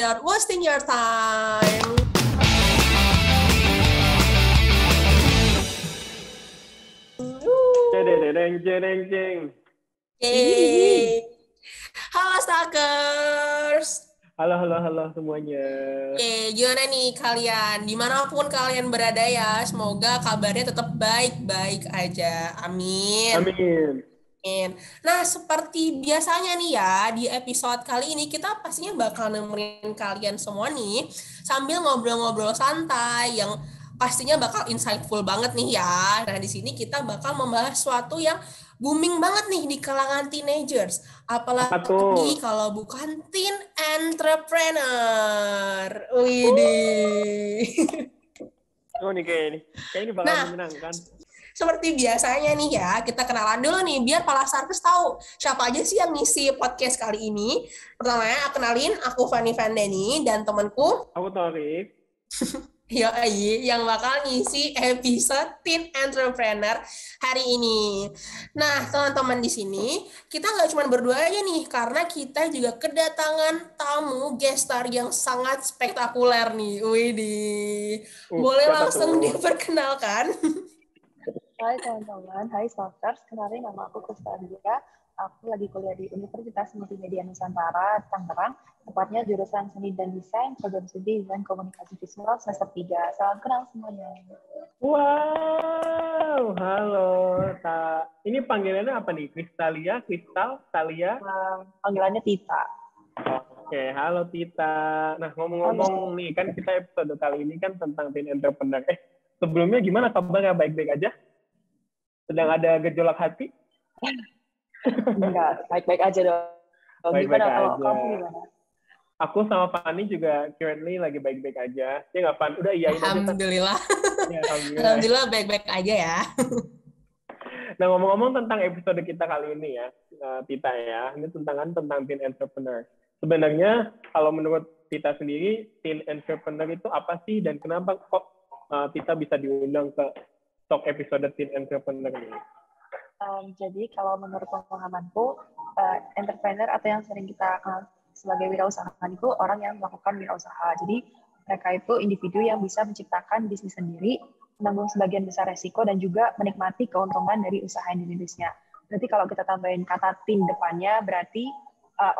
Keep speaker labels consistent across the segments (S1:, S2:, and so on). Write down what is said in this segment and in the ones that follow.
S1: without wasting your time.
S2: Jeng.
S1: Yeay. Halo Stalkers.
S2: Halo semuanya.
S1: Gimana nih kalian? Dimanapun kalian berada ya, semoga kabarnya tetap baik-baik aja. Amin.
S2: Amin.
S1: Nah, seperti biasanya nih ya, di episode kali ini kita pastinya bakal nemenin kalian semua nih sambil ngobrol-ngobrol santai yang pastinya bakal insightful banget nih ya. Nah, di sini kita bakal membahas sesuatu yang booming banget nih di kalangan teenagers.
S2: Apa tuh?
S1: Apalagi kalau bukan teen entrepreneur. Widih.
S2: Oh nih kayak ini bakal
S1: Nah,
S2: menyenangkan.
S1: seperti biasanya nih ya, kita kenalan dulu nih, biar para Starkers tahu siapa aja sih yang ngisi podcast kali ini. Pertama, kenalin, aku Fanny Vandani, dan temanku,
S2: Aku Taufik.
S1: Yoi, yang bakal ngisi episode Teen Entrepreneur hari ini. Nah, teman-teman di sini, kita nggak cuma berdua aja nih, karena kita juga kedatangan tamu guest star yang sangat spektakuler nih. Widih. Boleh
S2: Siapa
S1: langsung
S2: tuh?
S1: diperkenalkan?
S3: Hai teman-teman, hai Stalkers, kenalin nama aku Kustadia. Aku lagi kuliah di Universitas Multimedia Nusantara, Tangerang, tepatnya jurusan Seni dan Desain, program studi Desain Komunikasi Visual semester 3. Salam kenal semuanya.
S2: Wow, halo. Ini panggilannya apa nih? Kristal, Talia?
S3: Panggilannya Tita.
S2: Oke, halo Tita. Nah, ngomong-ngomong nih, kan kita episode kali ini kan tentang teen entrepreneur. Sebelumnya gimana kabarnya? Baik-baik aja? Sedang ada gejolak hati?
S3: Enggak, baik-baik aja dong.
S2: Baik-baik
S3: Gimana kalau
S2: aja.
S3: kamu gimana?
S2: Aku sama Fani juga currently lagi baik-baik aja. Ya nggak, Fan? Udah iyain aja.
S1: Alhamdulillah.
S2: Ya,
S1: Alhamdulillah baik-baik aja ya.
S2: Nah, ngomong-ngomong tentang episode kita kali ini ya, Tita ya. Ini tentang teen entrepreneur. Sebenarnya kalau menurut Tita sendiri, teen entrepreneur itu apa sih dan kenapa kok Tita bisa diundang ke talk episode teen entrepreneur ini?
S3: Jadi kalau menurut pemahamanku, entrepreneur atau yang sering kita kenal sebagai wirausahawan itu orang yang melakukan wirausaha. Jadi mereka itu individu yang bisa menciptakan bisnis sendiri, menanggung sebagian besar resiko, dan juga menikmati keuntungan dari usaha yang dirintisnya. Berarti kalau kita tambahin kata teen depannya, berarti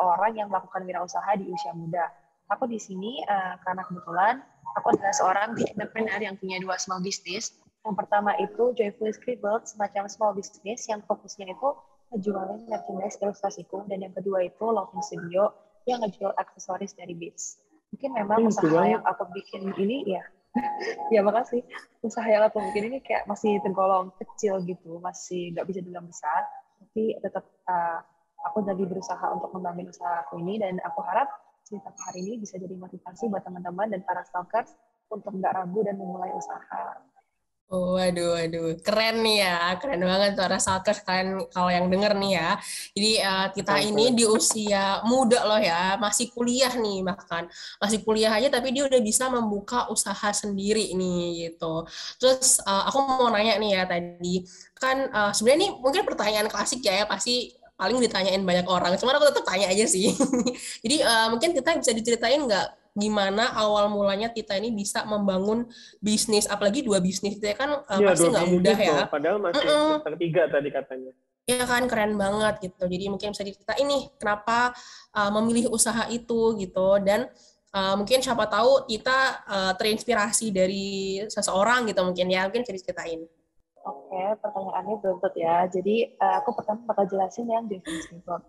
S3: orang yang melakukan wirausaha di usia muda. Aku di sini karena kebetulan aku adalah seorang entrepreneur yang punya 2 small business. Yang pertama itu Joyfully Scribbled, semacam small business yang fokusnya itu ngejualin merchandise ilustrasiku, dan yang kedua itu Loving Studio yang ngejual aksesoris dari Beats. Mungkin memang usaha yang aku bikin ini ya, ya makasih. Usaha yang aku bikin ini kayak masih tergolong kecil gitu, masih nggak bisa dibilang besar, tapi tetap aku lagi berusaha untuk membangun usaha aku ini, dan aku harap cerita hari ini bisa jadi motivasi buat teman-teman dan para stalkers untuk nggak ragu dan memulai usaha.
S1: Oh, waduh, keren nih ya, keren banget suara Stalkers kalian kalau yang denger nih ya. Jadi kita ini di usia muda loh ya, masih kuliah nih bahkan, masih kuliah aja tapi dia udah bisa membuka usaha sendiri nih gitu. Terus aku mau nanya nih ya tadi, kan sebenarnya ini mungkin pertanyaan klasik ya pasti paling ditanyain banyak orang, cuman aku tetap tanya aja sih. Jadi mungkin kita bisa diceritain nggak gimana awal mulanya Tita ini bisa membangun bisnis, apalagi 2 bisnis itu ya kan pasti nggak mudah ya.
S2: Padahal masih semester 3 tadi katanya.
S1: Ya kan, keren banget gitu. Jadi mungkin bisa diceritain nih kenapa memilih usaha itu gitu, dan mungkin siapa tahu Tita terinspirasi dari seseorang gitu mungkin ya, mungkin bisa diceritain.
S3: Oke, pertanyaannya beruntut ya. Jadi aku pertama bakal jelasin yang Joyfully Scribbled.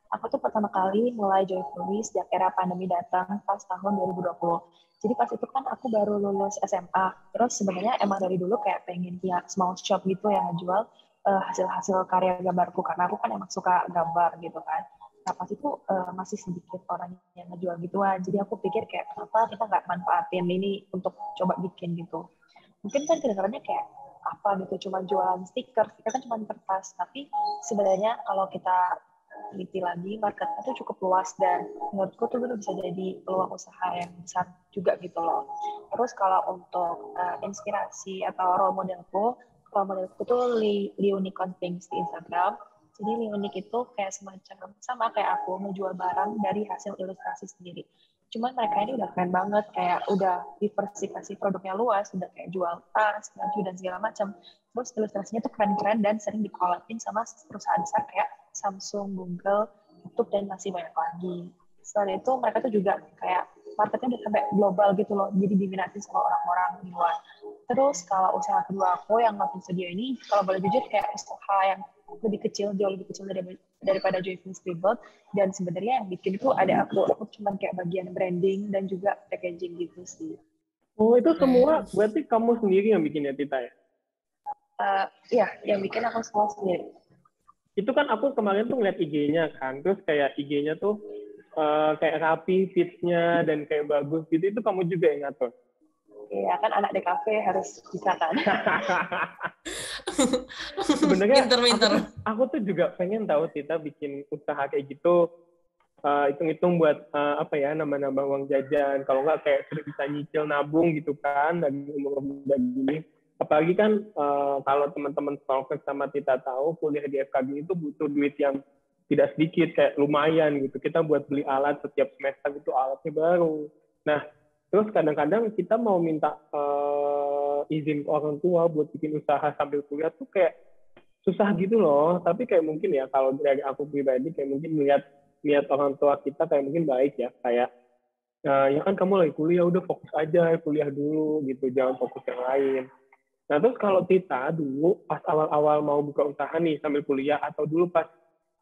S3: Aku tuh pertama kali mulai Joyfully sejak era pandemi datang pas tahun 2020. Jadi pas itu kan aku baru lulus SMA. Terus sebenarnya emang dari dulu kayak pengen punya small shop gitu yang ngejual hasil-hasil karya gambarku, karena aku kan emang suka gambar gitu kan. Nah pas itu masih sedikit orang yang ngejual gituan. Jadi aku pikir kayak kenapa kita nggak manfaatin ini untuk coba bikin gitu. Mungkin kan kedengarannya kayak apa gitu, cuma jualan stiker kan cuma kertas, tapi sebenarnya kalau kita teliti lagi marketnya tuh cukup luas, dan menurutku tuh bisa jadi peluang usaha yang besar juga gitu loh. Terus kalau untuk inspirasi atau role modelku tuh Lee Unicorn Things di Instagram. Jadi Lee Unique itu kayak semacam sama kayak aku menjual barang dari hasil ilustrasi sendiri. Cuman mereka ini udah keren banget, kayak udah diversifikasi produknya luas, udah kayak jual tas, baju, dan segala macam. Terus ilustrasinya tuh keren-keren dan sering di-collab-in sama perusahaan besar kayak Samsung, Google, YouTube, dan masih banyak lagi. Selain itu, mereka tuh juga kayak marketnya udah sampai global gitu loh, jadi diminati sama orang-orang di luar. Terus kalau usaha kedua aku yang Lovin Studio ini, kalau boleh jujur kayak usaha yang lebih kecil, jauh lebih kecil daripada Joyful Scribble, dan sebenarnya yang bikin itu ada aku cuma kayak bagian branding dan juga packaging gitu sih.
S2: Oh, itu semua berarti kamu sendiri yang bikinnya, Tita ya?
S3: Iya, yang bikin aku semua sendiri.
S2: Itu kan aku kemarin tuh ngeliat IG-nya kan, terus kayak IG-nya tuh kayak rapi feeds-nya dan kayak bagus gitu, itu kamu juga yang ngatur?
S3: Iya, kan anak DKV harus bisa kan.
S2: Sebenarnya
S1: Pinter.
S2: aku tuh juga pengen tahu Tita bikin usaha kayak gitu, hitung-hitung buat apa ya, nambah-nambah uang jajan, kalau nggak kayak sudah bisa nyicil nabung gitu kan dari umur muda gini. Apalagi kan kalau teman-teman stalker sama Tita tahu, kuliah di FKG itu butuh duit yang tidak sedikit, kayak lumayan gitu. Kita buat beli alat setiap semester itu alatnya baru. Nah, terus kadang-kadang kita mau minta izin ke orang tua buat bikin usaha sambil kuliah tuh kayak susah gitu loh. Tapi kayak mungkin ya, kalau dari aku pribadi, kayak mungkin lihat orang tua kita kayak mungkin baik ya. Kayak, ya kan kamu lagi kuliah, udah fokus aja kuliah dulu gitu, jangan fokus yang lain. Nah, terus kalau Tita dulu pas awal-awal mau buka usaha nih sambil kuliah, atau dulu pas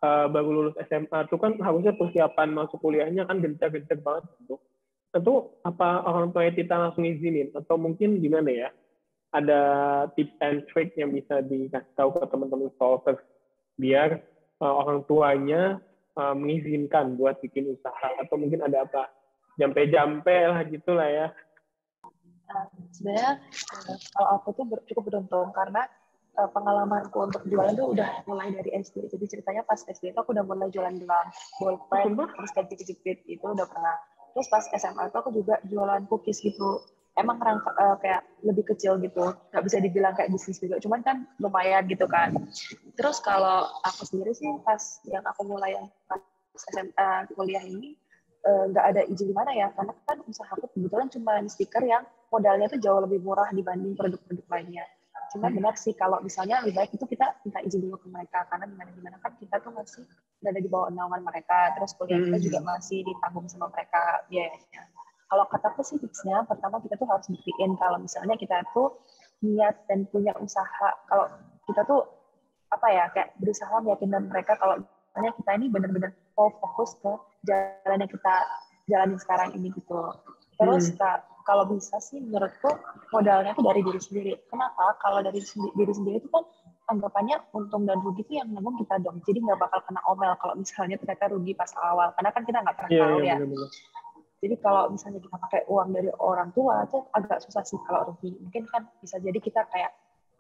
S2: baru lulus SMA tuh kan harusnya persiapan masuk kuliahnya kan gencar-gencar banget gitu. Tentu apa orang tua Tita langsung izinin atau mungkin gimana ya? Ada tips and trick yang bisa dikasih tahu ke teman-teman stalkers biar orang tuanya mengizinkan buat bikin usaha, atau mungkin ada apa jampe-jampe lah gitulah ya.
S3: Sebenarnya kalau aku tuh cukup beruntung karena pengalamanku untuk jualan tuh udah mulai dari SD. Jadi ceritanya pas SD itu aku udah mulai jualan gelang, bolpen, terus kayak jepit-jepit itu udah pernah. Terus pas SMA itu aku juga jualan cookies gitu. Emang kayak lebih kecil gitu, nggak bisa dibilang kayak bisnis juga. Cuman kan lumayan gitu kan. Terus kalau aku sendiri sih pas yang aku mulai yang pas SMA kuliah ini nggak ada izin di mana ya, karena kan usaha aku kebetulan cuma stiker yang modalnya tuh jauh lebih murah dibanding produk-produk lainnya. Cuma benar sih kalau misalnya lebih baik itu kita minta izin dulu ke mereka, karena gimana kan kita tuh masih berada di bawah naungan mereka, terus kuliah kita juga masih ditanggung sama mereka biayanya. Kalau kataku sih tipsnya, pertama kita tuh harus buktiin kalau misalnya kita tuh niat dan punya usaha, kalau kita tuh apa ya, kayak berusaha meyakinkan mereka kalau misalnya kita ini benar-benar mau fokus ke jalan yang kita jalanin sekarang ini gitu. Terus kalau bisa sih menurutku modalnya itu dari diri sendiri. Kenapa? Kalau dari diri sendiri itu kan anggapannya untung dan rugi itu yang nanggung kita dong. Jadi nggak bakal kena omel kalau misalnya ternyata rugi pas awal. Karena kan kita nggak pernah tahu ya. Bener-bener. Jadi kalau misalnya kita pakai uang dari orang tua itu agak susah sih kalau rugi. Mungkin kan bisa jadi kita kayak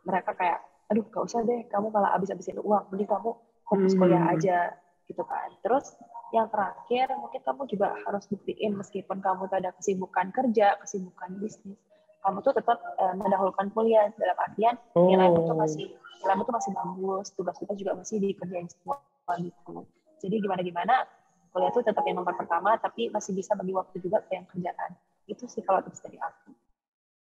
S3: mereka kayak, aduh nggak usah deh, kamu malah habis-habisin uang. Mending kamu fokus kuliah aja gitu kan. Terus yang terakhir, mungkin kamu juga harus buktiin meskipun kamu tuh ada kesibukan kerja, kesibukan bisnis, kamu tuh tetap mendahulukan kuliah dalam artian nilaimu tuh masih bagus, tugas kita juga masih dikerjain semua gitu. Jadi gimana kuliah tuh tetap yang nomor pertama, tapi masih bisa bagi waktu juga ke yang kerjaan. Itu sih kalau tips dari aku.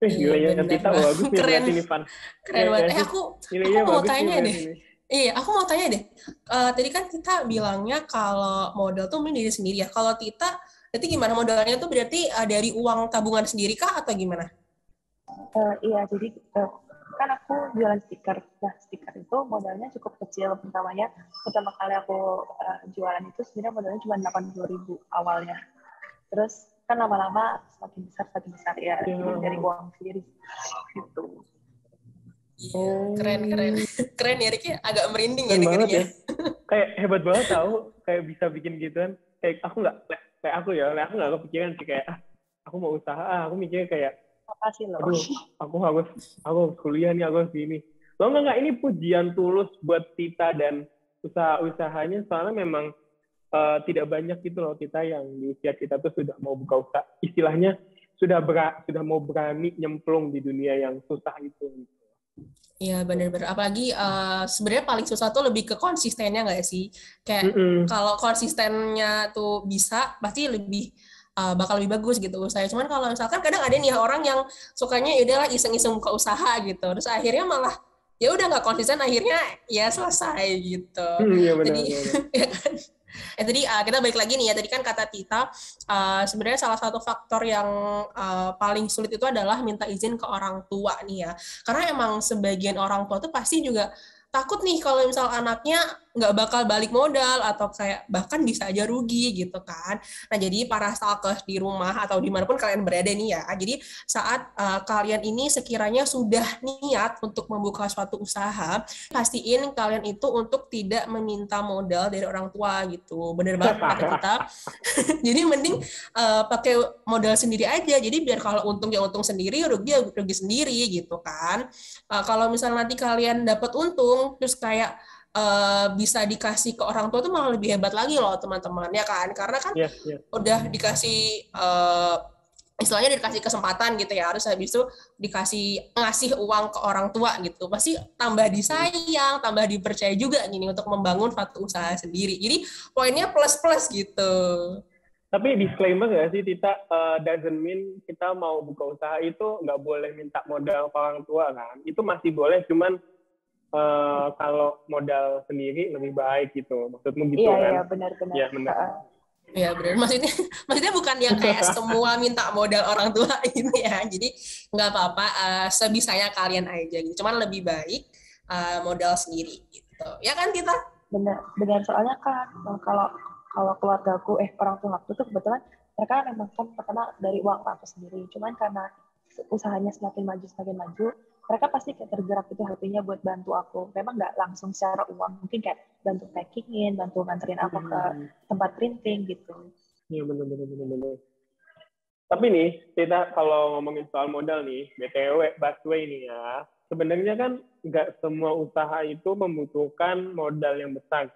S2: Gila ya, Tita bagus ya.
S1: Keren.
S2: Ini, Van.
S1: Keren banget. Aku mau tanya deh. Iya, aku mau tanya deh. Tadi kan kita bilangnya kalau modal tuh diri sendiri ya. Kalau Tita, berarti gimana modalnya tuh berarti dari uang tabungan sendiri kah atau gimana?
S3: Iya, jadi kan aku jualan stiker. Nah, stiker itu modalnya cukup kecil pertamanya. Pertama kali aku jualan itu sebenarnya modalnya cuma 80.000 awalnya. Terus kan lama-lama semakin besar ya, dari uang sendiri gitu.
S1: Keren ya, Ricky agak merinding
S2: ya
S1: dengernya.
S2: Ya. Kayak hebat banget tahu, kayak bisa bikin gituan. Kayak aku nggak kepikiran sih kayak aku mau usaha, aku mikirnya kayak
S3: makasih loh.
S2: Aku harus kuliah nih, aku harus gini. Lo nggak ini pujian tulus buat Tita dan usaha-usahanya, soalnya memang tidak banyak gitu loh Tita yang di usia kita tuh sudah mau buka usaha, istilahnya sudah mau berani nyemplung di dunia yang susah itu.
S1: Iya benar-benar. Apalagi sebenarnya paling susah tuh lebih ke konsistennya nggak sih? Kayak kalau konsistennya tuh bisa, pasti lebih bakal lebih bagus gitu usahanya. Cuman kalau misalkan kadang ada nih orang yang sukanya ya udahlah iseng-iseng buka usaha gitu, terus akhirnya malah ya udah nggak konsisten, akhirnya ya selesai gitu.
S2: Iya benar.
S1: Jadi ya kan. Tadi kita balik lagi nih ya, tadi kan kata Tita sebenarnya salah satu faktor yang paling sulit itu adalah minta izin ke orang tua nih ya, karena emang sebagian orang tua tuh pasti juga takut nih kalau misal anaknya nggak bakal balik modal atau kayak bahkan bisa aja rugi gitu kan. Nah jadi para stalkers di rumah atau dimanapun kalian berada nih ya, jadi saat kalian ini sekiranya sudah niat untuk membuka suatu usaha, pastiin kalian itu untuk tidak meminta modal dari orang tua gitu. Bener banget kata kita. Jadi mending pakai modal sendiri aja. Jadi biar kalau untung ya untung sendiri, rugi ya rugi sendiri gitu kan. Kalau misalnya nanti kalian dapat untung terus kayak bisa dikasih ke orang tua tuh malah lebih hebat lagi loh teman-teman ya kan, karena kan udah dikasih istilahnya dikasih kesempatan gitu ya, harus habis itu ngasih uang ke orang tua gitu, pasti tambah disayang, tambah dipercaya juga nih untuk membangun suatu usaha sendiri. Jadi poinnya plus gitu.
S2: Tapi disclaimer nggak sih Tita, doesn't mean kita mau buka usaha itu nggak boleh minta modal ke orang tua kan, itu masih boleh, cuman kalau modal sendiri lebih baik gitu, maksudmu gitu kan?
S3: Iya benar-benar.
S2: Iya benar.
S1: Iya benar. Maksudnya bukan yang kayak semua minta modal orang tua gitu ya. Jadi nggak apa-apa, sebisanya kalian aja gitu. Cuman lebih baik modal sendiri gitu. Ya kan kita?
S3: Benar. Soalnya kan kalau keluargaku orang tua aku tuh kebetulan mereka memang kan pertama dari uang aku sendiri. Cuman karena usahanya semakin maju, mereka pasti kayak tergerak itu hatinya buat bantu aku. Memang nggak langsung secara uang, mungkin kayak bantu packingin, bantu nganterin aku ke tempat printing gitu.
S2: Iya benar. Tapi nih, kita kalau ngomongin soal modal nih, BTW, busway nih ya, sebenarnya kan nggak semua usaha itu membutuhkan modal yang besar.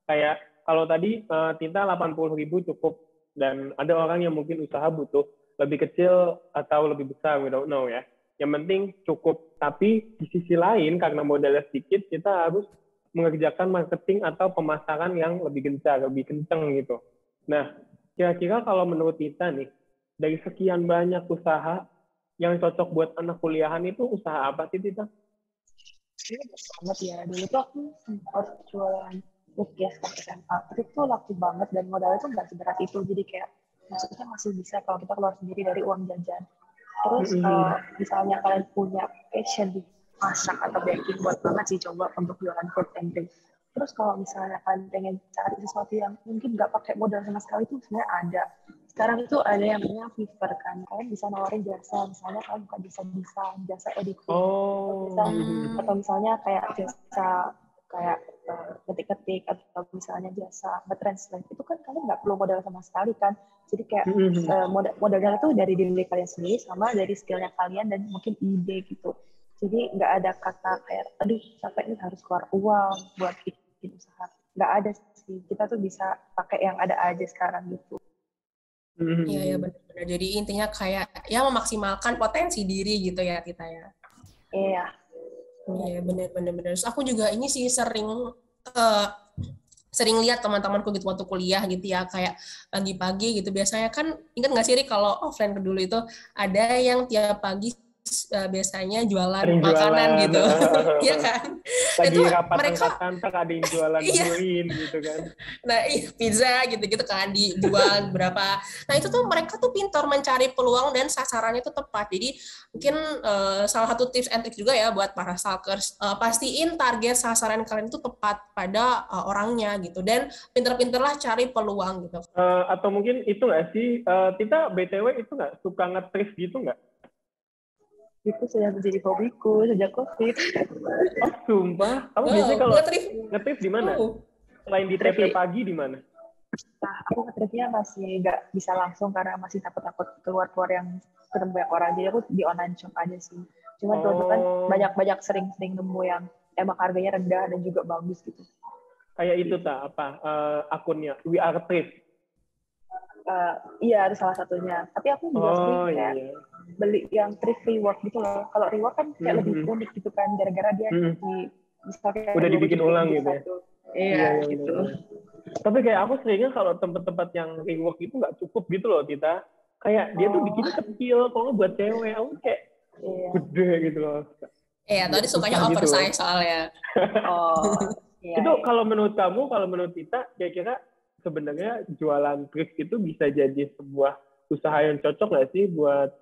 S2: Kayak kalau tadi Tita 80.000 cukup, dan ada orang yang mungkin usaha butuh lebih kecil atau lebih besar, we don't know ya. Yang penting cukup. Tapi di sisi lain, karena modalnya sedikit, kita harus mengerjakan marketing atau pemasaran yang lebih gencar, lebih kenceng gitu. Nah, kira-kira kalau menurut kita nih, dari sekian banyak usaha yang cocok buat anak kuliahan itu usaha apa sih, Tita?
S3: Banget ya. Dulu tuh aku sempat jualan lukis ke SMA. Tapi itu laku banget dan modalnya tuh nggak seberat itu. Jadi kayak maksudnya masih bisa kalau kita keluar sendiri dari uang jajan. Terus kalau misalnya kalian punya passion di masak atau baking, buat banget sih coba untuk jualan food and drink. Terus kalau misalnya kalian pengen cari sesuatu yang mungkin nggak pakai modal sama sekali, itu sebenarnya ada. Sekarang itu ada yang namanya Fiverr kan. Kalian bisa nawarin jasa, misalnya kalian buka jasa desain, jasa editing, atau misalnya kayak jasa kayak ketik-ketik, atau misalnya jasa nge-translate. Itu kan kalian nggak perlu modal sama sekali kan. Jadi kayak modalnya itu dari diri kalian sendiri sama dari skillnya kalian dan mungkin ide gitu. Jadi nggak ada kata kayak, aduh capek nih harus keluar uang buat bikin usaha. Nggak ada sih. Kita tuh bisa pakai yang ada aja sekarang gitu.
S1: Iya benar-benar. Jadi intinya kayak ya memaksimalkan potensi diri gitu ya Tita ya.
S3: Iya.
S1: Iya benar-benar. Terus aku juga ini sih sering lihat teman-temanku gitu waktu kuliah gitu ya, kayak pagi-pagi gitu biasanya kan, ingat nggak sih kalau offline dulu itu ada yang tiap pagi biasanya jualan makanan gitu. Iya kan?
S2: Lagi
S1: itu
S2: rapat
S1: mereka
S2: angkatan ada yang jualan buin gitu kan.
S1: Nah, pizza gitu-gitu kan dijual berapa. Nah, itu tuh mereka tuh pintar mencari peluang dan sasarannya tuh tepat. Jadi mungkin salah satu tips and tricks juga ya buat para stalkers, pastiin target sasaran kalian itu tepat pada orangnya gitu, dan pinter-pinterlah cari peluang gitu.
S2: Atau mungkin itu nggak sih, Tita BTW itu nggak suka nge-thrift gitu nggak?
S3: Itu sudah menjadi hobiku sejak COVID.
S2: Oh, sumpah? Kamu biasanya kalau nge-thrift di mana? Selain di TP pagi di mana?
S3: Nah, aku nge-thriftnya masih nggak bisa langsung karena masih takut-takut keluar-keluar yang ketemu banyak orang. Jadi aku di online shop aja sih. Cuma dulu kan banyak sering nemu yang emang harganya rendah dan juga bagus gitu.
S2: Kayak itu akunnya We Are Thrift.
S3: Iya, ada salah satunya. Tapi aku juga sering kayak beli yang thrift reward gitu loh. Kalau reward kan kayak lebih unik gitu kan, gara-gara dia udah
S2: dibikin ulang gitu ya.
S3: Iya
S2: iya
S3: gitu.
S2: benar. Tapi kayak aku seringnya kalau tempat-tempat yang rework itu nggak cukup gitu loh, Tita. Kayak dia tuh bikinnya kecil, kalau nggak buat cewek, aku kayak
S3: Iya.
S2: gede gitu loh.
S1: Iya, tadi
S2: Susah
S1: sukanya
S2: gitu loh.
S1: oversize soalnya.
S3: Oh, iya.
S2: Itu
S3: Iya.
S2: kalau menurut kamu, kalau menurut Tita, kira-kira sebenarnya jualan thrift itu bisa jadi sebuah usaha yang cocok nggak sih buat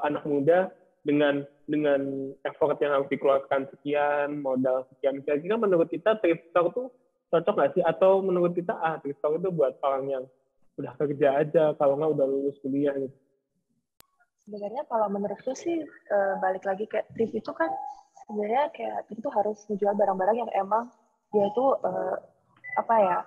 S2: anak muda dengan effort yang harus dikeluarkan sekian, modal sekian. Kira-kira menurut kita thrift store tuh cocok nggak sih? Atau menurut kita thrift store itu buat orang yang udah kerja aja, kalau nggak udah lulus kuliah gitu.
S3: Sebenarnya kalau menurutku sih balik lagi kayak thrift itu kan sebenarnya kayak itu harus menjual barang-barang yang emang dia itu apa ya,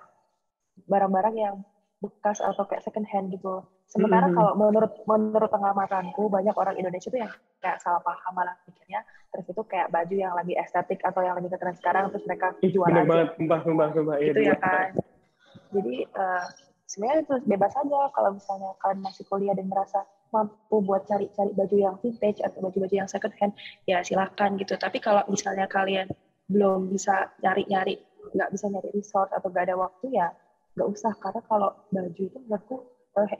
S3: barang-barang yang bekas atau kayak second hand gitu. Sementara kalau menurut pengamatanku banyak orang Indonesia tuh yang kayak salah paham, malah pikirnya thrift itu kayak baju yang lagi estetik atau yang lagi keren sekarang terus mereka jual
S2: Bener
S3: aja.
S2: banget, sumpah.
S3: Gitu ya kan. Jadi sebenarnya itu bebas aja kalau misalnya kalian masih kuliah dan merasa mampu buat cari-cari baju yang vintage atau baju-baju yang second hand, ya silakan gitu. Tapi kalau misalnya kalian belum bisa nyari-nyari, nggak bisa nyari resort atau nggak ada waktu, ya nggak usah. Karena kalau baju itu menurutku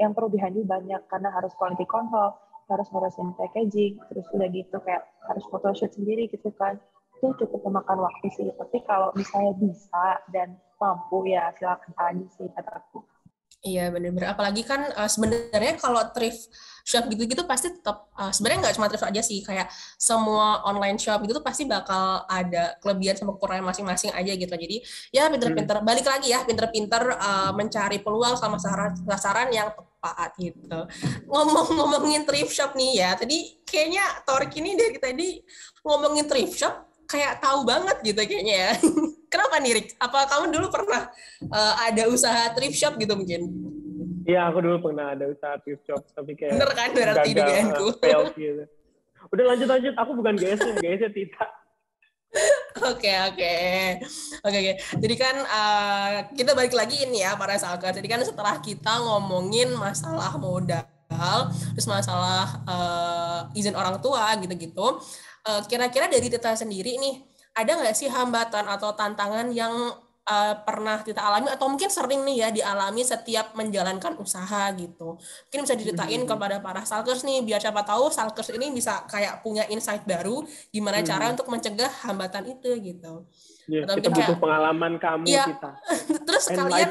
S3: yang perlu dihandle banyak, karena harus quality control, harus ngurusin packaging, terus udah gitu kayak harus photoshoot sendiri gitu kan. Itu cukup memakan waktu sih. Tapi kalau misalnya bisa dan mampu, ya silakan aja sih kataku.
S1: Iya benar-benar, apalagi kan sebenarnya kalau thrift shop gitu-gitu pasti tetap sebenarnya nggak cuma thrift aja sih, kayak semua online shop itu tuh pasti bakal ada kelebihan sama kekurangan masing-masing aja gitu. Jadi ya pinter-pinter balik lagi ya, pinter-pinter mencari peluang sama sasaran yang tepat gitu. Ngomongin thrift shop nih ya, tadi kayaknya Torik ini dari tadi ngomongin thrift shop kayak tahu banget gitu kayaknya ya. Kenapa nih, Rik? Apa kamu dulu pernah ada usaha thrift shop gitu mungkin?
S2: Iya, aku dulu pernah ada usaha thrift shop, tapi kayak
S1: Bener kan berarti
S2: gagal,
S1: dugaanku?
S2: fail gitu. Udah lanjut, aku bukan GS-nya Tita.
S1: Oke. Jadi kan kita balik lagi ini ya para salker. Jadi kan setelah kita ngomongin masalah modal, terus masalah izin orang tua gitu-gitu, kira-kira dari Tita sendiri nih, ada nggak sih hambatan atau tantangan yang pernah Tita alami atau mungkin sering nih ya dialami setiap menjalankan usaha gitu? Mungkin bisa diceritain kepada para salkers nih, biar siapa tahu salkers ini bisa kayak punya insight baru gimana cara untuk mencegah hambatan itu gitu.
S2: Ya,
S1: Atau
S2: kita
S1: mungkin
S2: butuh
S1: kayak
S2: pengalaman kamu,
S1: ya,
S2: Tita.
S1: terus kalian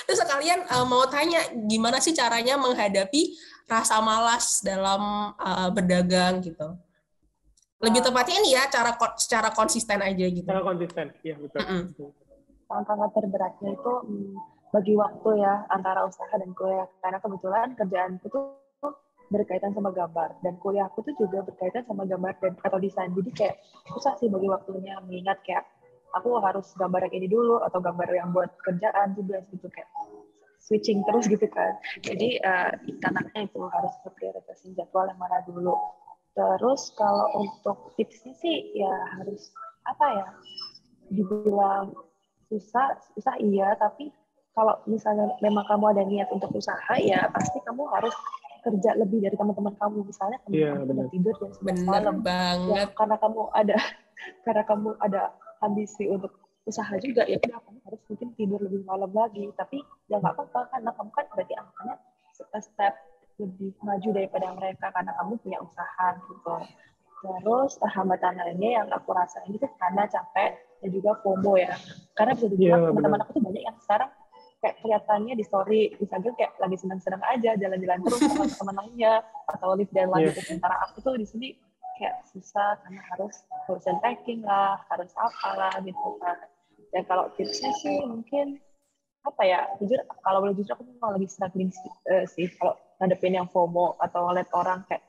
S1: terus kalian mau tanya gimana sih caranya menghadapi rasa malas dalam berdagang gitu. Lebih tepatnya ini ya secara konsisten aja gitu.
S2: Secara konsisten, iya betul.
S3: Tantangan terberatnya itu bagi waktu ya antara usaha dan kuliah, karena kebetulan kerjaanku tuh berkaitan sama gambar dan kuliahku tuh juga berkaitan sama gambar dan atau desain. Jadi kayak susah sih bagi waktunya, mengingat kayak aku harus gambar yang ini dulu atau gambar yang buat kerjaan juga gitu, kayak switching terus gitu kan. Jadi tantangannya itu harus prioritasin jadwal yang mana dulu. Terus kalau untuk tipsnya sih ya harus apa ya, dibilang susah iya, tapi kalau misalnya memang kamu ada niat untuk usaha, ya pasti kamu harus kerja lebih dari teman-teman kamu. Misalnya teman-teman udah tidur jam 11 malam,
S1: banget.
S3: Ya, karena kamu ada ambisi untuk usaha juga, ya udah kamu harus mungkin tidur lebih malam lagi. Tapi ya nggak apa-apa, karena kamu kan berarti angkanya step lebih maju daripada mereka karena kamu punya usaha gitu. Terus hambatan lainnya yang aku rasain itu karena capek dan juga FOMO ya. Karena bisa dibilang teman-teman aku tuh banyak yang sekarang kayak kelihatannya di story Instagram kayak lagi senang-senang aja jalan-jalan terus sama teman lainnya atau live dan lanjut. Sementara aku tuh di sini kayak susah karena harus urusan packing lah, harus apalah gitu kan. Dan kalau tipsnya sih mungkin apa ya, jujur kalau boleh jujur aku memang lagi struggling sih kalau ngadepin yang FOMO atau lihat orang kayak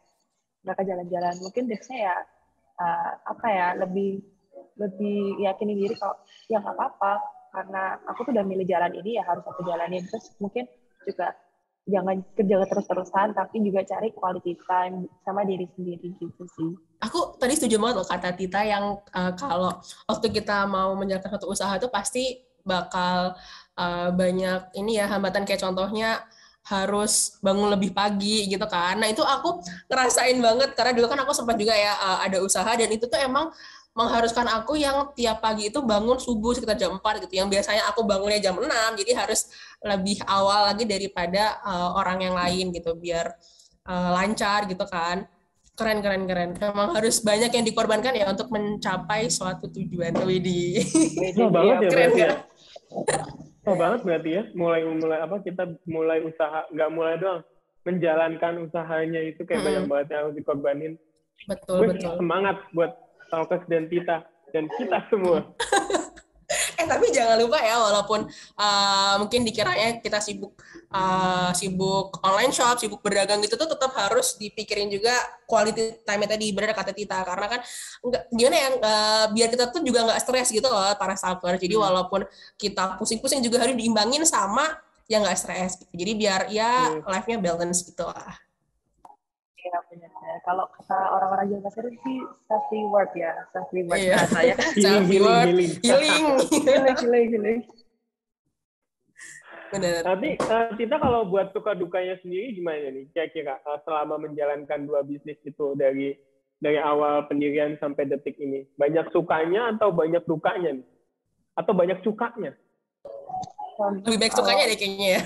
S3: mereka jalan-jalan. Mungkin tipsnya ya apa ya, lebih yakinin diri kalau ya nggak apa-apa karena aku tuh udah milih jalan ini, ya harus aku jalanin. Terus mungkin juga jangan kerja terus-terusan, tapi juga cari quality time sama diri sendiri gitu sih.
S1: Aku tadi setuju banget loh kata Tita yang kalau waktu kita mau menjalankan satu usaha itu pasti bakal banyak ini ya hambatan, kayak contohnya harus bangun lebih pagi gitu kan. Nah itu aku ngerasain banget karena dulu kan aku sempat juga ya ada usaha dan itu tuh emang mengharuskan aku yang tiap pagi itu bangun subuh sekitar jam 4 gitu. Yang biasanya aku bangunnya jam 6, jadi harus lebih awal lagi daripada orang yang lain gitu, biar lancar gitu kan. Keren. Memang harus banyak yang dikorbankan ya untuk mencapai suatu tujuan. Widih.
S2: Wah banget ya
S1: Keren
S2: berarti
S1: kan?
S2: ya. Wah banget berarti ya. Mulai apa, kita mulai usaha, nggak mulai doang, menjalankan usahanya itu kayak banyak banget yang harus dikorbanin.
S1: Betul.
S2: Semangat buat Talkers dan kita semua.
S1: Tapi jangan lupa ya, walaupun mungkin dikiranya kita sibuk online shop, sibuk berdagang gitu, tuh tetap harus dipikirin juga quality time tadi, benar kata Tita, karena kan gimana ya, biar kita tuh juga nggak stres gitu loh para stalker. Jadi walaupun kita pusing-pusing juga harus diimbangin sama yang nggak stres gitu. Jadi biar ya life-nya balance gitu lah.
S3: Ya benar. Kalau kata orang-orang Jawa Pasir sih self reward ya, self reward
S1: saya.
S2: Healing.
S1: Benar.
S2: Nanti kita kalau buat suka dukanya sendiri gimana nih kira-kira selama menjalankan 2 bisnis itu dari awal pendirian sampai detik ini? Banyak sukanya atau banyak dukanya nih? Atau banyak cukanya?
S1: Lebih baik sukanya deh kayaknya ya.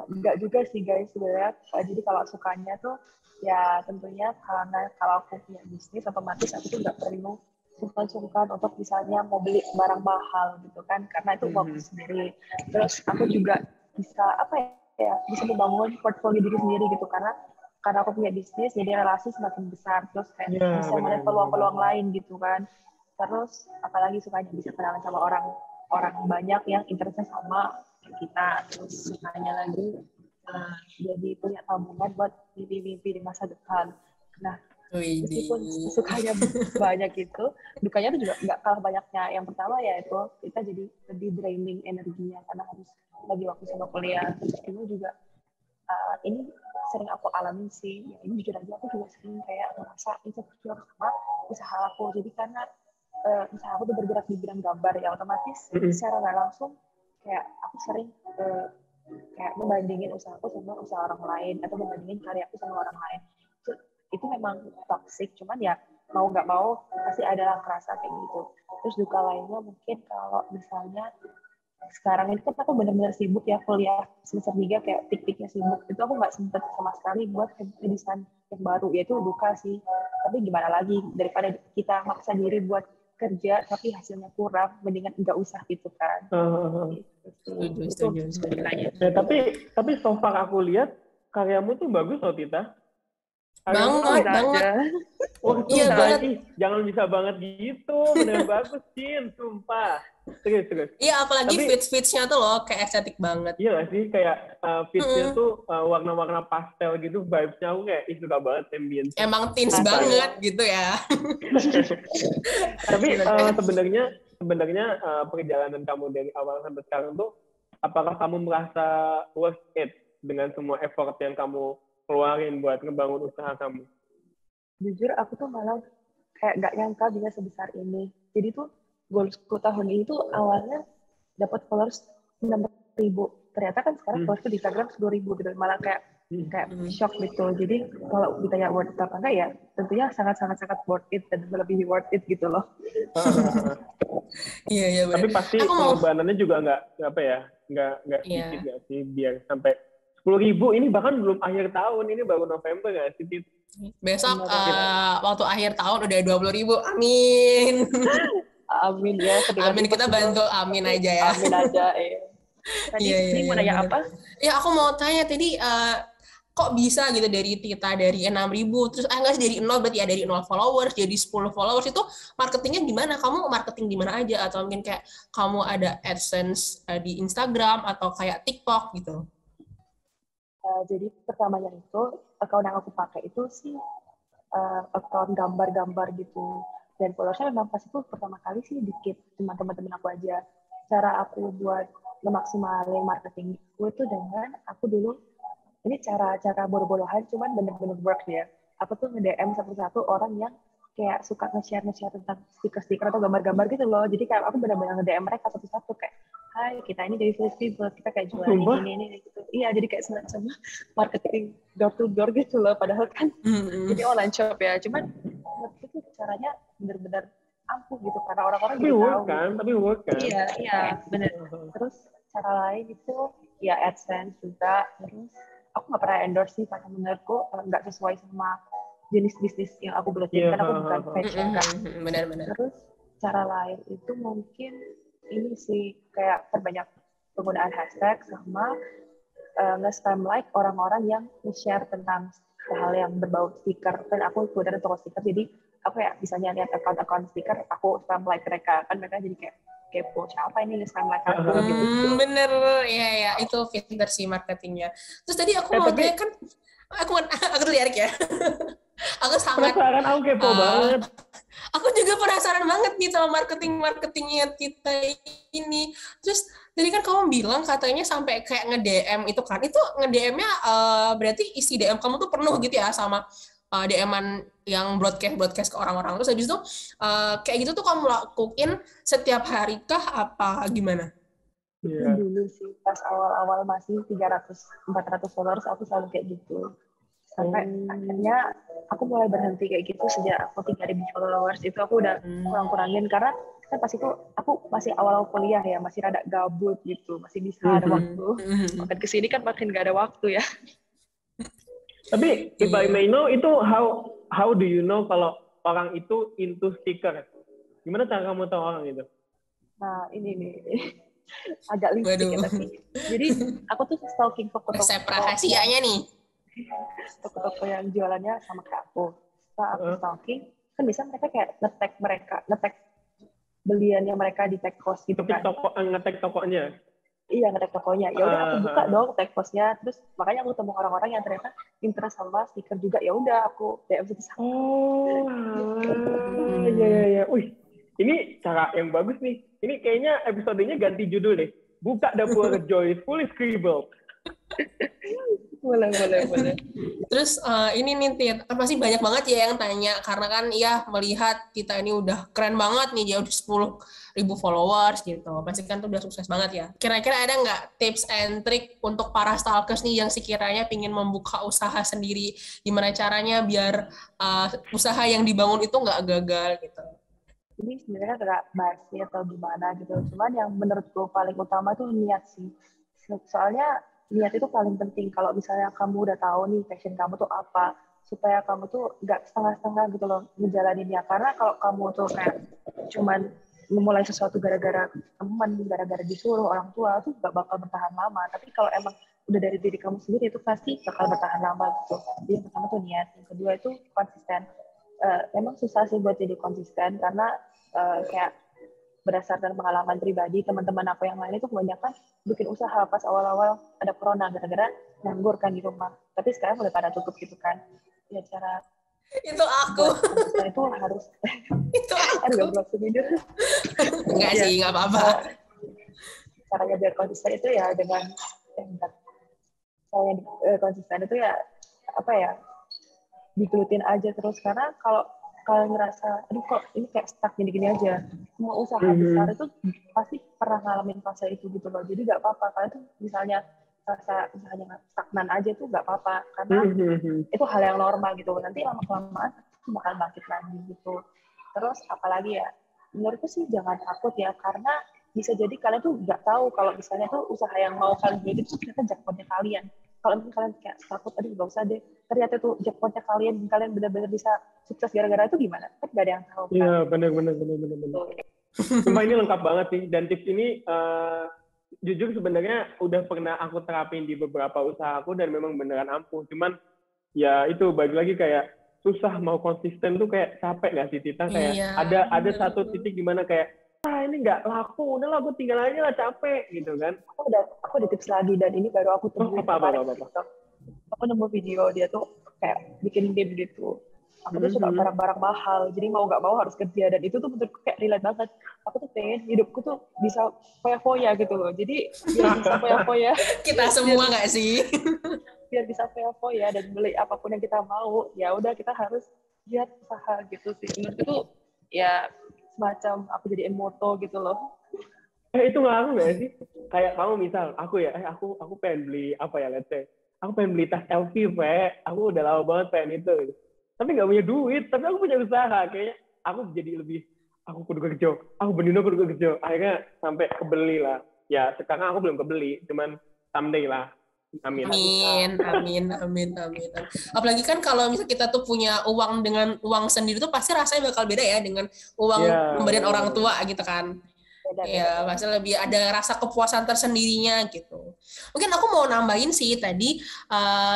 S3: Enggak juga sih guys sebenarnya. Jadi kalau sukanya tuh ya tentunya karena kalau aku punya bisnis otomatis aku tuh nggak perlu sungkan-sungkan untuk misalnya mau beli barang mahal gitu kan, karena itu uangku sendiri. Terus aku juga bisa bisa membangun portfolio diri sendiri gitu, karena aku punya bisnis jadi relasi semakin besar, terus kayak bisa melihat peluang-peluang lain gitu kan. Terus apalagi sukanya bisa kenalan sama orang banyak yang interestnya sama kita, terus sukanya lagi jadi punya tabungan buat mimpi-mimpi di masa depan. Nah, meskipun sukanya banyak itu, dukanya itu juga nggak kalah banyaknya. Yang pertama ya itu kita jadi lebih draining energinya karena harus bagi waktu sama kuliah. Terus kedua juga ini sering aku alami sih, ya ini jujur aja aku juga sering kayak merasa insecure sama usaha aku. Jadi karena usaha aku tuh bergerak di bidang gambar ya, otomatis secara nggak langsung kayak aku sering kayak membandingin usahaku sama usaha orang lain atau membandingin karyaku sama orang lain. Itu memang toxic, cuman ya mau nggak mau pasti ada kerasa kayak gitu. Terus duka lainnya mungkin kalau misalnya sekarang ini kan aku benar-benar sibuk ya kuliah semester 3 kayak tik-tiknya sibuk, itu aku nggak sempet sama sekali buat desain yang baru, yaitu duka sih. Tapi gimana lagi, daripada kita maksa diri buat kerja tapi hasilnya kurang, mendingan nggak usah gitu kan.
S1: Setuju.
S2: Ya, tapi so far aku lihat karyamu tuh bagus loh Tita.
S1: Banget.
S2: Wah,
S1: iya banget.
S2: Jangan bisa banget gitu, bener bagus Cin, sumpah. Terus.
S1: Iya, apalagi fits-nya tuh loh kayak estetik banget.
S2: Iya nggak sih, kayak fitsnya tuh warna-warna pastel gitu, vibes-nya aku kayak suka banget ambience.
S1: Emang teens banget gitu ya.
S2: Tapi sebenarnya perjalanan kamu dari awal sampai sekarang tuh, apakah kamu merasa worth it dengan semua effort yang kamu keluarin buat ngebangun usaha kamu?
S3: Jujur aku tuh malah kayak gak nyangka bisa sebesar ini. Jadi tuh goalsku tahun ini tuh awalnya dapat followers 6.000. Ternyata kan sekarang followersku di Instagram 10.000 gitu. Malah kayak shock gitu. Jadi kalau ditanya worth it apa enggak ya, tentunya sangat worth it dan melebihi worth it gitu loh.
S1: Iya benar.
S2: Tapi pasti pengorbanannya juga nggak sedikit nggak sih, biar sampai 10.000 ini bahkan belum akhir tahun, ini baru November nggak sih?
S1: Besok waktu akhir tahun udah 20.000, amin.
S3: Amin ya.
S1: Amin, kita bantu amin aja ya.
S3: Amin aja. Tadi mau nanya apa?
S1: Ya aku mau tanya tadi kok bisa gitu dari Tita dari 6.000 terus nggak sih dari 0 berarti ya, dari 0 followers jadi 10 followers, itu marketingnya gimana? Kamu marketing di mana aja, atau mungkin kayak kamu ada AdSense di Instagram atau kayak TikTok gitu?
S3: Jadi pertamanya itu account yang aku pakai itu sih account gambar-gambar gitu, dan followersnya memang pas itu pertama kali sih dikit, cuma teman-teman aku aja. Cara aku buat memaksimalin marketing itu dengan aku dulu, ini cara boro-borohan cuman bener-bener work ya. Aku tuh nge-DM satu-satu orang yang kayak suka nge-share tentang stiker-stiker atau gambar-gambar gitu loh. Jadi kayak aku bener-bener nge-DM mereka satu-satu kayak, hai, kita ini dari Festival, kita kayak jual ini gitu. Iya, jadi kayak semacam marketing door to door gitu loh, padahal kan jadi online shop ya. Cuman itu caranya benar-benar ampuh gitu karena orang-orang
S2: Tapi
S3: jadi
S2: work
S3: tahu.
S2: kan, tapi work kan.
S3: Iya benar. Terus cara lain itu ya AdSense juga. Terus aku nggak pernah endorse sih karena menurutku nggak sesuai sama jenis bisnis yang aku gelutin karena aku bukan fashion kan.
S1: Benar-benar.
S3: Terus cara lain itu mungkin ini sih kayak perbanyak penggunaan hashtag sama nge-spam like orang-orang yang nge-share tentang hal yang berbau stiker. Kan aku Twitter toko stiker, jadi aku ya misalnya lihat account-account stiker, aku spam like mereka. Kan mereka jadi kayak kepo, siapa ini nge-spam like aku gitu.
S1: Bener, ya itu pinter sih marketingnya. Terus tadi aku mau tanya kan, aku tertarik ya. Aku sangat
S2: penasaran, aku kepo banget.
S1: Aku juga penasaran banget nih sama marketingnya Tita ini. Terus tadi kan kamu bilang katanya sampai kayak nge-DM itu kan. Itu nge-DM-nya berarti isi DM kamu tuh penuh gitu ya sama DM-an yang broadcast ke orang-orang. Terus habis itu kayak gitu tuh kamu lakuin setiap hari kah apa gimana?
S3: Yeah. Dulu sih pas awal-awal masih 300-400 followers aku selalu kayak gitu. Sampai akhirnya aku mulai berhenti kayak gitu sejak aku 3.000 followers itu aku udah kurang-kurangin karena kan pas itu aku masih awal kuliah ya, masih rada gabut gitu, masih bisa ada waktu. Makin kesini kan makin gak ada waktu ya.
S2: Tapi if I may know, itu how do you know kalau orang itu into stiker? Gimana cara kamu tahu orang itu?
S3: Nah ini nih agak listrik ya tapi. Jadi aku tuh stalking toko-toko.
S1: Resep rahasianya nih.
S3: Toko-toko yang jualannya sama kayak aku. Setelah aku stalking, kan bisa mereka nge-tag beliannya mereka di tag post gitu kan.
S2: Nge-tag tokonya?
S3: Iya, nge-tag tokonya. Ya udah aku buka dong tag postnya. Terus makanya aku ketemu orang-orang yang ternyata interest sama stiker juga. Ya udah aku DM satu-satu.
S2: Iya. Wih, ini cara yang bagus nih. Ini kayaknya episodenya ganti judul deh. Buka dapur Joyce, fully scribble.
S3: Boleh.
S1: Terus ini nih Tit, pasti banyak banget ya yang tanya karena kan ya melihat kita ini udah keren banget nih, dia udah 10.000 followers gitu. Pasti kan tuh udah sukses banget ya. Kira-kira ada nggak tips and trick untuk para stalkers nih yang sekiranya pingin membuka usaha sendiri? Gimana caranya biar usaha yang dibangun itu nggak gagal gitu?
S3: Ini sebenarnya agak basi atau gimana gitu. Cuman yang menurutku paling utama tuh niat sih. Soalnya niat itu paling penting. Kalau misalnya kamu udah tahu nih passion kamu tuh apa, supaya kamu tuh nggak setengah-setengah gitu loh ngejalaninnya. Karena kalau kamu tuh kayak cuman memulai sesuatu gara-gara teman, gara-gara disuruh orang tua, tuh nggak bakal bertahan lama. Tapi kalau emang udah dari diri kamu sendiri itu pasti bakal bertahan lama gitu. Jadi yang pertama tuh niat. Yang kedua itu konsisten. Emang susah sih buat jadi konsisten karena kayak berdasarkan pengalaman pribadi teman-teman aku yang lain itu kebanyakan bikin usaha pas awal-awal ada corona gara-gara nganggur kan di rumah. Tapi sekarang udah pada tutup gitu kan. Ya cara
S1: itu aku
S3: itu harus
S1: itu aku
S3: aduh belum seminar.
S1: Enggak sih, nggak apa-apa.
S3: Caranya biar konsisten itu ya dengan konsisten itu ya apa ya digelutin aja terus karena kalau kalian ngerasa aduh kok ini kayak stuck gini-gini aja, semua usaha besar itu pasti pernah ngalamin fase itu gitu loh. Jadi nggak apa-apa kalian tuh misalnya rasa usahanya stagnan aja tuh nggak apa-apa karena itu hal yang normal gitu. Nanti lama-kelamaan bakal bangkit lagi gitu. Terus apalagi ya menurutku sih jangan takut ya karena bisa jadi kalian tuh nggak tahu kalau misalnya tuh usaha yang mau kalian buat itu ternyata jackpotnya kalian. Kalau kalian kayak takut, aduh nggak usah deh. Ternyata tuh jackpotnya kalian benar-benar bisa sukses gara-gara itu gimana? Kan nggak ada yang tahu.
S2: Iya, benar. Sumpah ini lengkap banget sih. Dan tips ini jujur sebenarnya udah pernah aku terapin di beberapa usaha aku dan memang beneran ampuh. Cuman ya itu balik lagi kayak susah mau konsisten tuh kayak capek nggak sih Tita? Kayak ada satu titik di mana kayak ini nggak laku, udahlah aku tinggal aja lah capek gitu kan.
S3: Aku ada tips lagi dan ini baru aku temuin
S2: apa.
S3: Aku nemu video dia tuh kayak bikin game gitu. Aku tuh suka barang-barang mahal, jadi mau nggak mau harus kerja dan itu tuh menurutku kayak relate banget. Aku tuh pengen hidupku tuh bisa foya-foya gitu loh. Jadi biar bisa foya-foya.
S1: Kita semua nggak sih?
S3: Biar bisa foya-foya dan beli apapun yang kita mau, ya udah kita harus lihat usaha gitu sih. Menurutku tuh ya semacam aku jadi emoto gitu loh.
S2: Itu ngaruh nggak sih? Kayak kamu misal, aku pengen beli apa ya, let's say. Aku pengen beli tas LV, aku udah lama banget pengen itu. Tapi nggak punya duit, tapi aku punya usaha. Kayaknya aku jadi lebih, aku kudu kerja, aku bener kudu kerja. Akhirnya sampai kebeli lah. Ya sekarang aku belum kebeli, cuman someday lah. Amin.
S1: Amin. Apalagi kan kalau misalnya kita tuh punya uang dengan uang sendiri tuh pasti rasanya bakal beda ya dengan uang pemberian orang tua gitu kan. Ya, pasti lebih ada rasa kepuasan tersendirinya gitu. Mungkin aku mau nambahin sih tadi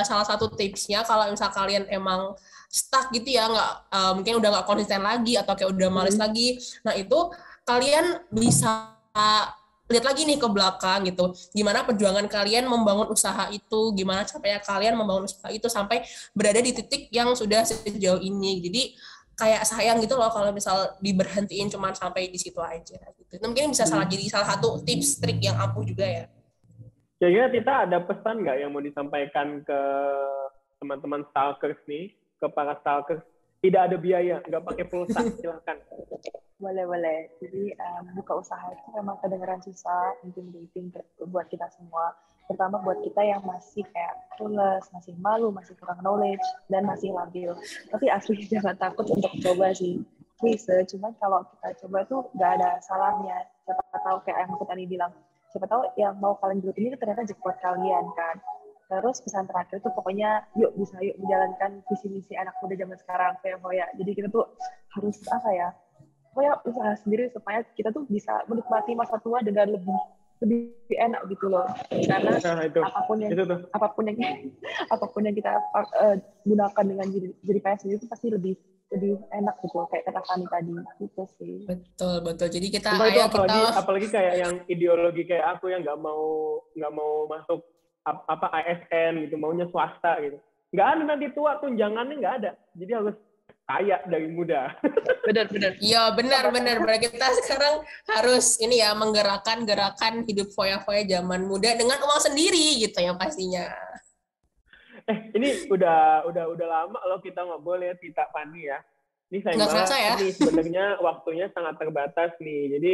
S1: salah satu tipsnya kalau misal kalian emang stuck gitu ya, mungkin udah nggak konsisten lagi atau kayak udah males lagi. Nah itu kalian bisa lihat lagi nih ke belakang gitu, gimana perjuangan kalian membangun usaha itu, gimana capeknya kalian membangun usaha itu sampai berada di titik yang sudah sejauh ini. Jadi kayak sayang gitu loh kalau misal diberhentiin cuma sampai di situ aja gitu. Itu mungkin bisa jadi salah satu tips trik yang ampuh juga ya.
S2: Kira-kira Tita ada pesan nggak yang mau disampaikan ke teman-teman stalkers nih, ke para stalkers? Tidak ada biaya, nggak pakai pulsa, silakan.
S3: Boleh. Jadi buka usaha itu memang kedengeran susah, intimidating buat kita semua. Terutama buat kita yang masih kayak clueless, masih malu, masih kurang knowledge, dan masih labil. Tapi asli jangan takut untuk coba sih. Please, cuman kalau kita coba tuh nggak ada salahnya. Siapa tahu kayak yang aku tadi bilang, siapa tahu yang mau kalian buat ini ternyata jackpot kalian kan. Terus pesan terakhir tuh pokoknya yuk menjalankan visi misi anak muda zaman sekarang kayak Hoya. Jadi kita tuh harus pokoknya usaha sendiri supaya kita tuh bisa menikmati masa tua dengan lebih enak gitu loh. Karena apapun yang kita gunakan dengan jadi kaya sendiri itu pasti lebih enak gitu, kayak kata Fani tadi gitu sih.
S1: Betul. Jadi kita
S2: apalagi kayak yang ideologi kayak aku yang nggak mau masuk ASN gitu, maunya swasta gitu. Nggak ada nanti tua, tunjangannya nggak ada. Jadi harus kaya dari muda.
S1: Benar. Iya benar. Kita sekarang harus ini ya menggerakkan gerakan hidup foya-foya zaman muda dengan uang sendiri gitu ya pastinya.
S2: Ini udah lama loh kita ngobrol ya Tita Fani ya. Ini sayang banget ya. Ini sebenarnya waktunya sangat terbatas nih. Jadi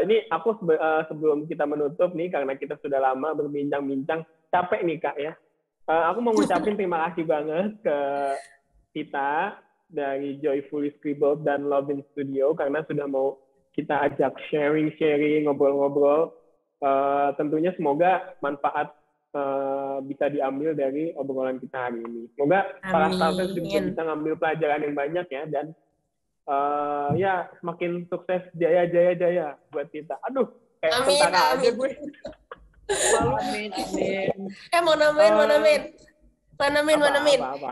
S2: ini aku sebelum kita menutup nih karena kita sudah lama berbincang-bincang, capek nih Kak ya. Aku mau ngucapin terima kasih banget ke Tita dari Joyfully Scribbled dan Lovin Studio karena sudah mau kita ajak sharing, ngobrol-ngobrol. Tentunya semoga manfaat bisa diambil dari obrolan kita hari ini. Semoga para stalkers juga bisa ngambil pelajaran yang banyak ya, dan ya semakin sukses, jaya buat kita. Aduh, kayak tentara aja gue.
S3: Amin.
S1: Mau namain.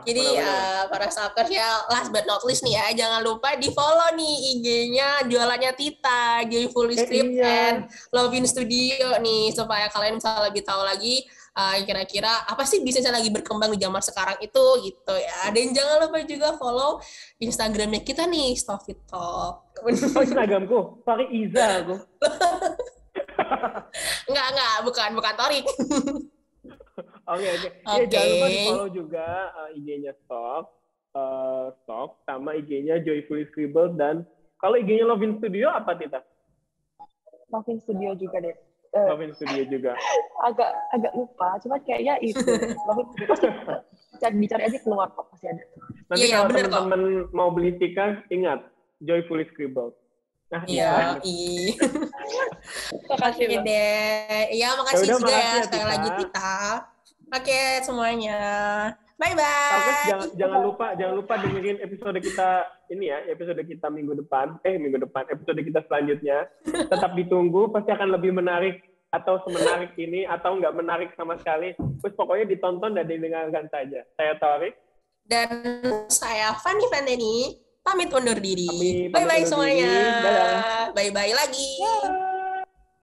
S1: Jadi para stalkers ya, last but not least nih ya, jangan lupa di follow nih IG-nya jualannya Tita, Joyfully Script and Lovin Studio nih, supaya kalian bisa lebih tahu lagi kira-kira apa sih bisnis yang lagi berkembang di zaman sekarang itu gitu ya. Dan jangan lupa juga follow Instagramnya kita nih, Stofit Talk.
S2: Instagramku, Fari Iza aku.
S1: Enggak, bukan Torik.
S2: Oke. Ya, jangan lupa di follow juga IG-nya Stock sama IG-nya Joyfully Scribbled, dan kalau IG-nya Lovin Studio apa Tita?
S3: Lovin Studio juga deh.
S2: Lovin Studio juga.
S3: agak lupa, cuma kayaknya itu. Lovin Studio pasti dicari aja keluar kok, pasti ada.
S2: Nanti kalau teman-teman mau beli stiker, ingat Joyfully Scribbled. Nah,
S1: iya. Makasih deh. Iya, makasih juga ya sekali lagi Tita. Oke semuanya. Bye-bye.
S2: Jangan lupa dengerin episode kita ini ya, episode kita minggu depan, episode kita selanjutnya. Tetap ditunggu, pasti akan lebih menarik atau semenarik ini atau nggak menarik sama sekali. Terus pokoknya ditonton dan didengarkan saja. Saya Torik.
S1: Dan saya Fani Vandeni. Pamit undur diri. Bye-bye semuanya.
S2: Dadah.
S1: Bye-bye lagi.